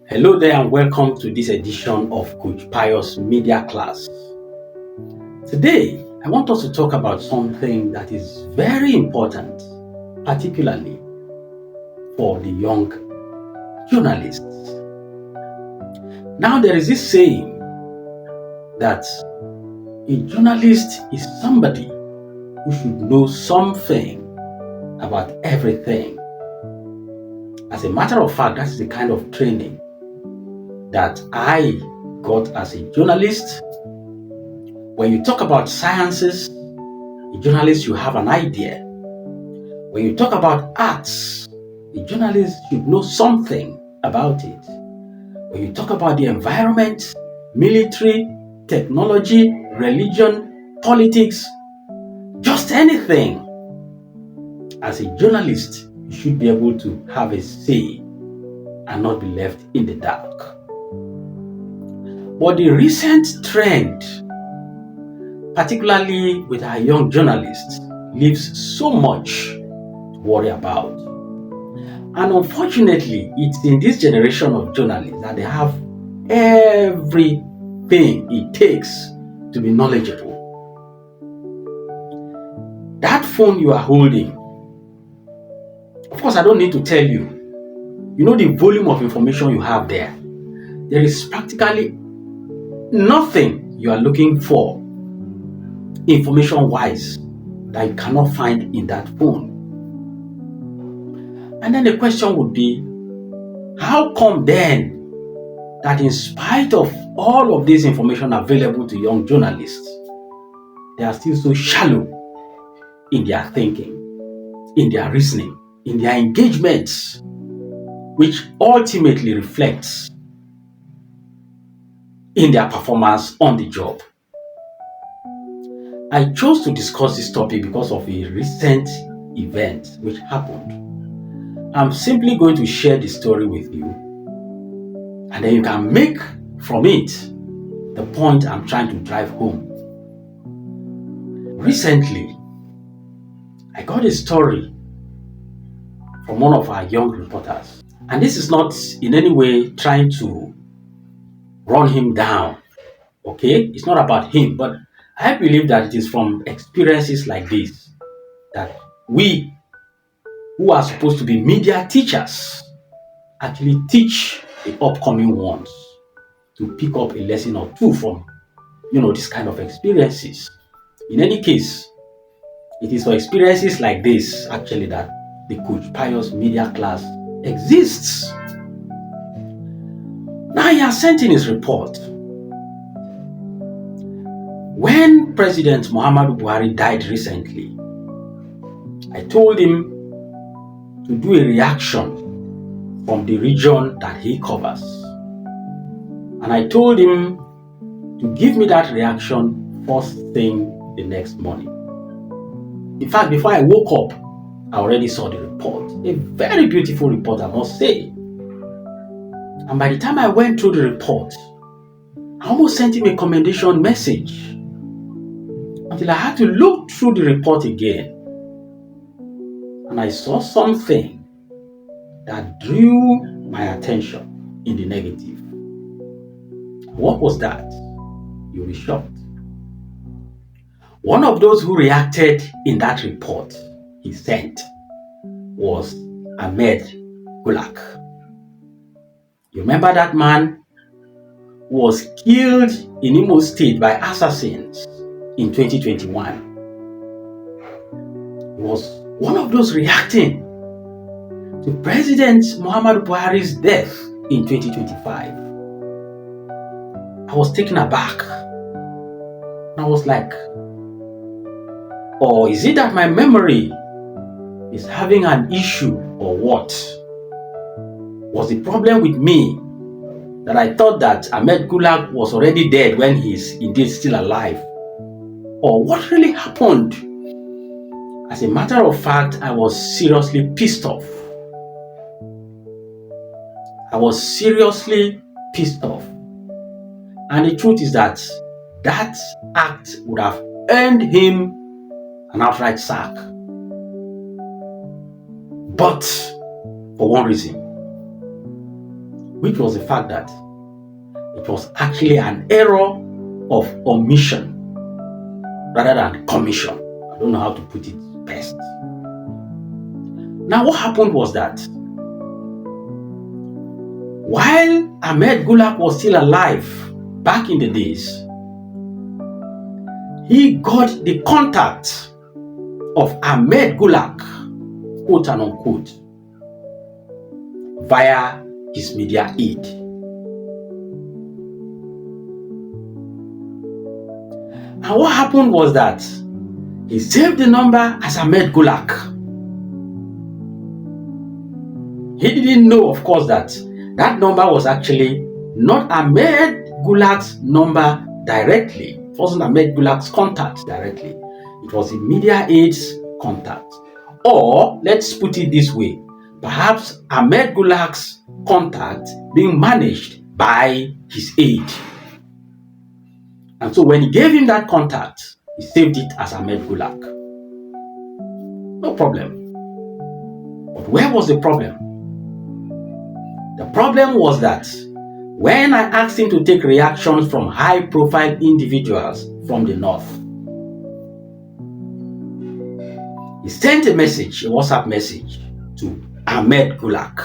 Hello there and welcome to this edition of Coach Pius Media Class. Today, I want us to talk about something that is very important, particularly for the young journalists. Now, there is this saying that a journalist is somebody who should know something about everything. As a matter of fact, that's the kind of training that I got as a journalist. When you talk about sciences, a journalist should have an idea. When you talk about arts, a journalist should know something about it. When you talk about the environment, military, technology, religion, politics, just anything, as a journalist, you should be able to have a say and not be left in the dark. But the recent trend, particularly with our young journalists, leaves so much to worry about. And unfortunately, it's in this generation of journalists that they have everything it takes to be knowledgeable. That phone you are holding, of course, I don't need to tell you, you know the volume of information you have there. There is practically nothing you are looking for information-wise that you cannot find in that phone. And then the question would be, how come then that in spite of all of this information available to young journalists, they are still so shallow in their thinking, in their reasoning, in their engagements, which ultimately reflects in their performance on the job? I chose to discuss this topic because of a recent event which happened. I'm simply going to share the story with you, and then you can make from it the point I'm trying to drive home. Recently, I got a story from one of our young reporters, and this is not in any way trying to run him down, okay? It's not about him, but I believe that it is from experiences like this that we, who are supposed to be media teachers, actually teach the upcoming ones to pick up a lesson or two from, this kind of experiences. In any case, it is for experiences like this, actually, that the Coach Pius Media Class exists. Now, he has sent in his report. When President Muhammadu Buhari died recently, I told him to do a reaction from the region that he covers. And I told him to give me that reaction first thing the next morning. In fact, before I woke up, I already saw the report. A very beautiful report, I must say. And by the time I went through the report, I almost sent him a commendation message until I had to look through the report again. And I saw something that drew my attention in the negative. What was that? You'll be shocked. One of those who reacted in that report he sent was Ahmed Gulak. You remember that man who was killed in Imo State by assassins in 2021? He was one of those reacting to President Muhammadu Buhari's death in 2025. I was taken aback. I was like, or is it that my memory is having an issue or what? Was the problem with me that I thought that Ahmed Gulak was already dead when he's indeed still alive? Or what really happened? As a matter of fact, I was seriously pissed off. I was seriously pissed off. And the truth is that that act would have earned him an outright sack. But for one reason. which was the fact that it was actually an error of omission rather than commission. I don't know how to put it best. Now, what happened was that while Ahmed Gulak was still alive back in the days, he got the contact of Ahmed Gulak, quote and unquote, via his media aid. And what happened was that he saved the number as Ahmed Gulak. He didn't know, of course, that that number was actually not Ahmed Gulak's number directly. It wasn't Ahmed Gulak's contact directly. It was the media aid's contact. Or, let's put it this way, perhaps Ahmed Gulak's contact being managed by his aide. And so when he gave him that contact, he saved it as Ahmed Gulak. No problem. But where was the problem? The problem was that when I asked him to take reactions from high-profile individuals from the north, he sent a message, a WhatsApp message, to Ahmed Gulak.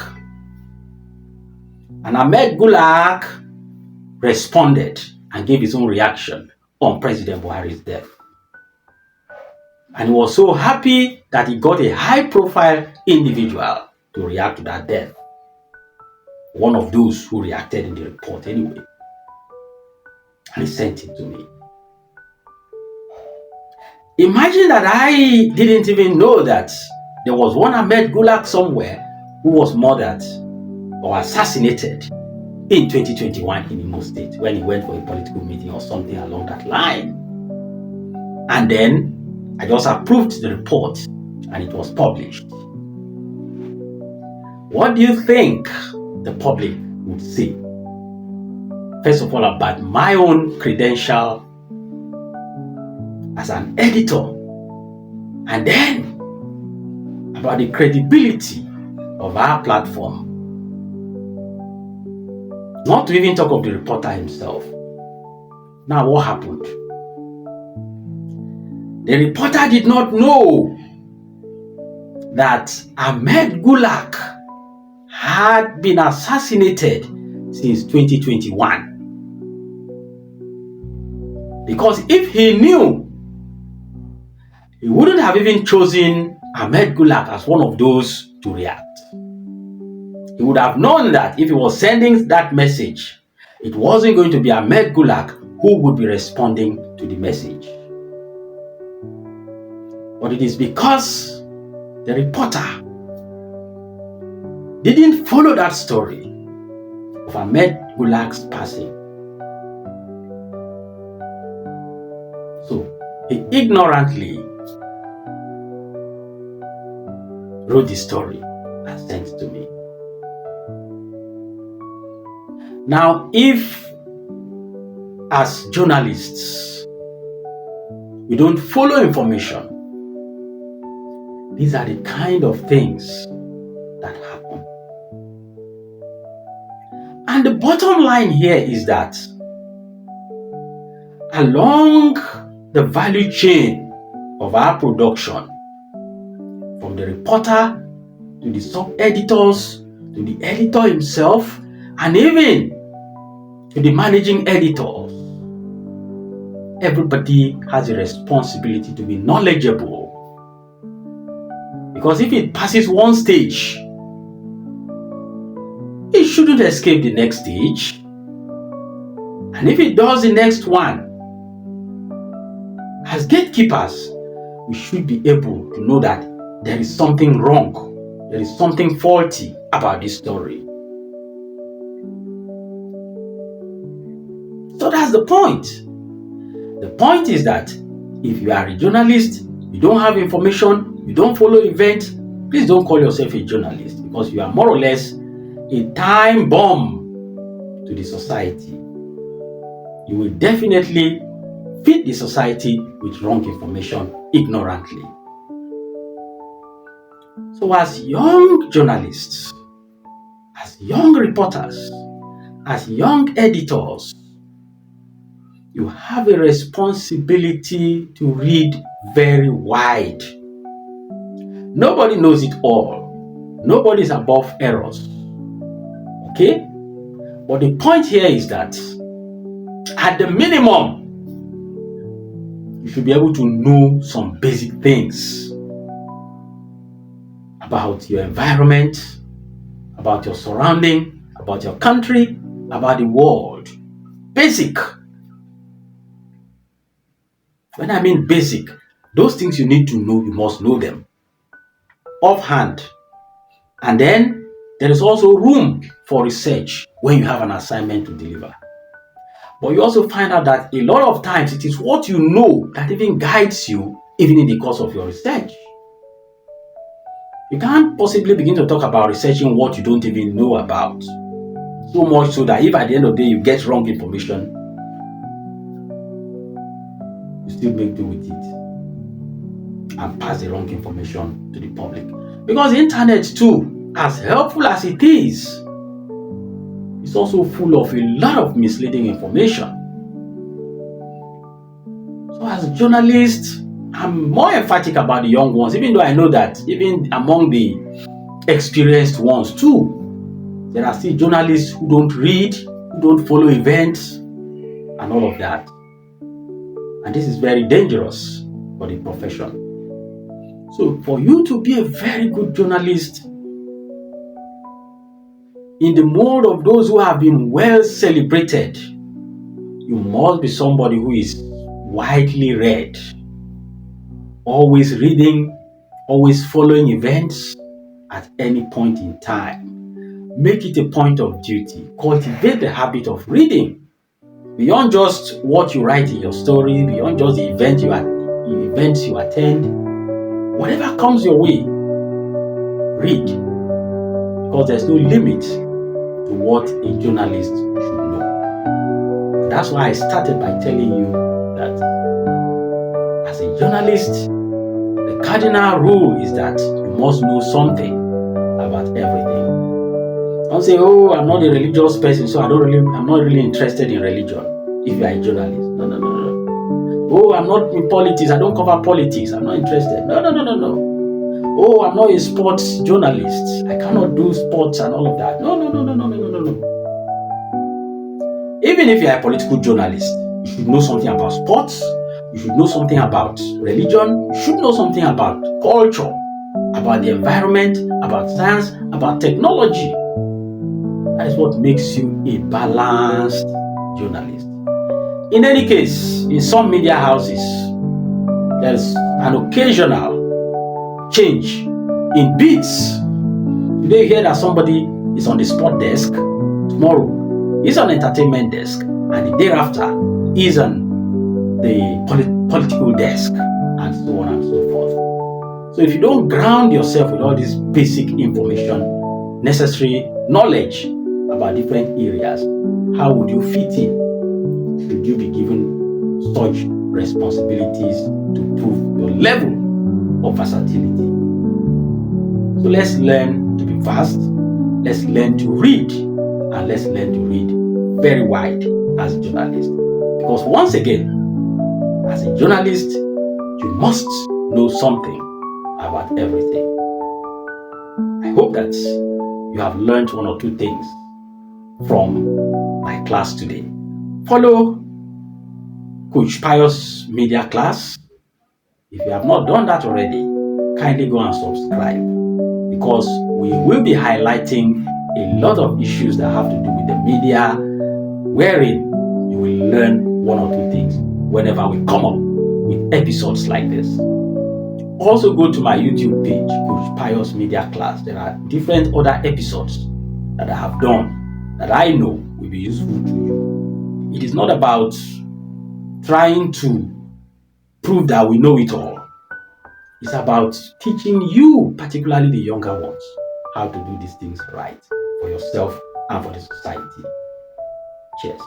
And Ahmed Gulak responded and gave his own reaction on President Buhari's death. And he was so happy that he got a high-profile individual to react to that death. One of those who reacted in the report anyway. And he sent it to me. Imagine that I didn't even know that there was one Ahmed Gulak somewhere who was murdered or assassinated in 2021 in Imo State when he went for a political meeting or something along that line. And then I just approved the report and it was published. What do you think the public would say? First of all, about my own credential as an editor, and then about the credibility of our platform. Not to even talk of the reporter himself. Now, what happened? The reporter did not know that Ahmed Gulak had been assassinated since 2021. Because if he knew, he wouldn't have even chosen Ahmed Gulak as one of those to react. He would have known that if he was sending that message, it wasn't going to be Ahmed Gulak who would be responding to the message. But it is because the reporter didn't follow that story of Ahmed Gulak's passing. So he ignorantly wrote the story and sent it to me. Now, if as journalists we don't follow information, these are the kind of things that happen. And the bottom line here is that along the value chain of our production, from the reporter to the sub-editors to the editor himself, and even to the managing editors, everybody has a responsibility to be knowledgeable. Because if it passes one stage, it shouldn't escape the next stage. And if it does the next one, as gatekeepers, we should be able to know that there is something wrong, there is something faulty about this story. So that's the point. The point is that if you are a journalist, you don't have information, you don't follow events, please don't call yourself a journalist, because you are more or less a time bomb to the society. You will definitely feed the society with wrong information ignorantly. So as young journalists, as young reporters, as young editors, you have a responsibility to read very wide. Nobody knows it all. Nobody is above errors. Okay? But the point here is that at the minimum, you should be able to know some basic things about your environment, about your surrounding, about your country, about the world. Basic. When I mean basic, those things you need to know, you must know them offhand. And then there is also room for research when you have an assignment to deliver. But you also find out that a lot of times it is what you know that even guides you, even in the course of your research. You can't possibly begin to talk about researching what you don't even know about. So much so that if at the end of the day you get wrong information, you still make do with it and pass the wrong information to the public. Because the internet too, as helpful as it is, it's also full of a lot of misleading information. So as a journalist, I'm more emphatic about the young ones, even though I know that even among the experienced ones too, there are still journalists who don't read, who don't follow events, and all of that. And this is very dangerous for the profession. So for you to be a very good journalist, in the mode of those who have been well celebrated, you must be somebody who is widely read, always reading, always following events at any point in time. Make it a point of duty. Cultivate the habit of reading. Beyond just what you write in your story, beyond just the events you attend, whatever comes your way, read. Because there's no limit to what a journalist should know. That's why I started by telling you that as a journalist, the cardinal rule is that you must know something about everything. Don't say, oh, I'm not a religious person, so I'm not really interested in religion. If you are a journalist, no. Oh, I'm not in politics, I don't cover politics, I'm not interested. No. Oh, I'm not a sports journalist, I cannot do sports and all of that. No. Even if you are a political journalist, you should know something about sports, you should know something about religion, you should know something about culture, about the environment, about science, about technology. That is what makes you a balanced journalist. In any case, in some media houses, there's an occasional change in beats. Today you hear that somebody is on the sport desk, tomorrow he's on entertainment desk, and the day after he's on the political desk, and so on and so forth. So if you don't ground yourself with all this basic information, necessary knowledge about different areas, how would you fit in? Should you be given such responsibilities to prove your level of versatility? So let's learn to be fast, let's learn to read, and let's learn to read very wide as a journalist. Because once again, as a journalist, you must know something about everything. I hope that you have learned one or two things from my class today. Follow Coach Pius Media Class. If you have not done that already, kindly go and subscribe, because we will be highlighting a lot of issues that have to do with the media, wherein you will learn one or two things whenever we come up with episodes like this. Also go to my YouTube page, Coach Pius Media Class. There are different other episodes that I have done that I know will be useful to you. It is not about trying to prove that we know it all. It's about teaching you, particularly the younger ones, how to do these things right for yourself and for the society. Cheers.